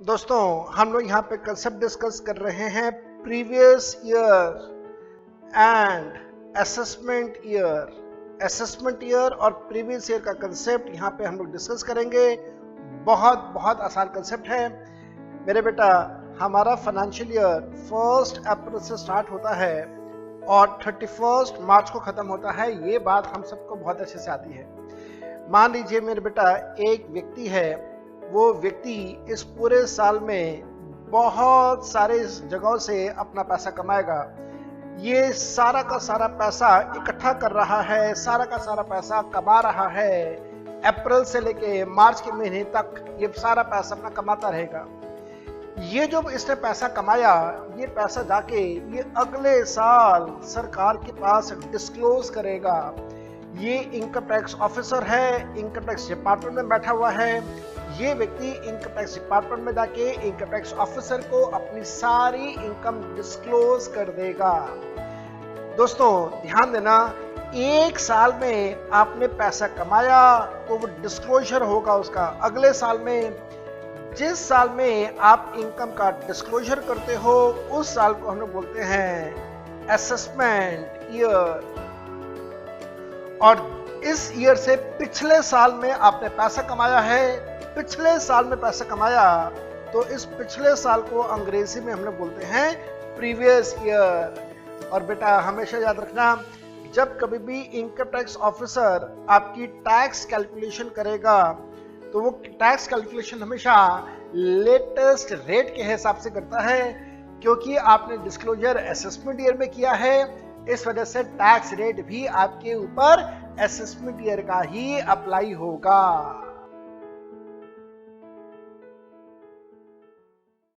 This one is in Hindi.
दोस्तों, हम लोग यहाँ पे कंसेप्ट डिस्कस कर रहे हैं previous year and assessment year और प्रीवियस ईयर का कंसेप्ट यहाँ पे हम लोग डिस्कस करेंगे। बहुत बहुत आसान कंसेप्ट है मेरे बेटा। हमारा फाइनेंशियल ईयर 1 अप्रैल से स्टार्ट होता है और 31 मार्च को ख़त्म होता है। ये बात हम सबको बहुत अच्छे से आती है। मान लीजिए मेरे बेटा, एक व्यक्ति है, वो व्यक्ति इस पूरे साल में बहुत सारे जगहों से अपना पैसा कमाएगा। ये सारा का सारा पैसा इकट्ठा कर रहा है, सारा का सारा पैसा कमा रहा है। अप्रैल से लेके मार्च के महीने तक ये सारा पैसा अपना कमाता रहेगा। ये जो इसने पैसा कमाया, ये पैसा जाके ये अगले साल सरकार के पास डिस्क्लोज करेगा। ये इनकम टैक्स ऑफिसर है, इनकम टैक्स डिपार्टमेंट में बैठा हुआ है। ये व्यक्ति इनकम टैक्स डिपार्टमेंट में जाके इनकम टैक्स ऑफिसर को अपनी सारी इनकम डिस्क्लोज कर देगा। दोस्तों ध्यान देना, एक साल में आपने पैसा कमाया तो वो डिस्क्लोजर होगा उसका। अगले साल में, जिस साल में आप इनकम का डिस्क्लोजर करते हो, उस साल को हम लोग बोलते हैं असेसमेंट ईयर। और इस ईयर से पिछले साल में आपने पैसा कमाया है, पिछले साल में पैसा कमाया, तो इस पिछले साल को अंग्रेजी में हम लोग बोलते हैं प्रीवियस ईयर। और बेटा हमेशा याद रखना, जब कभी भी इनकम टैक्स ऑफिसर आपकी टैक्स कैलकुलेशन करेगा तो वो टैक्स कैलकुलेशन हमेशा लेटेस्ट रेट के हिसाब से करता है, क्योंकि आपने डिस्क्लोजर असेसमेंट ईयर में किया है। इस वजह से टैक्स रेट भी आपके ऊपर असेसमेंट ईयर का ही अप्लाई होगा।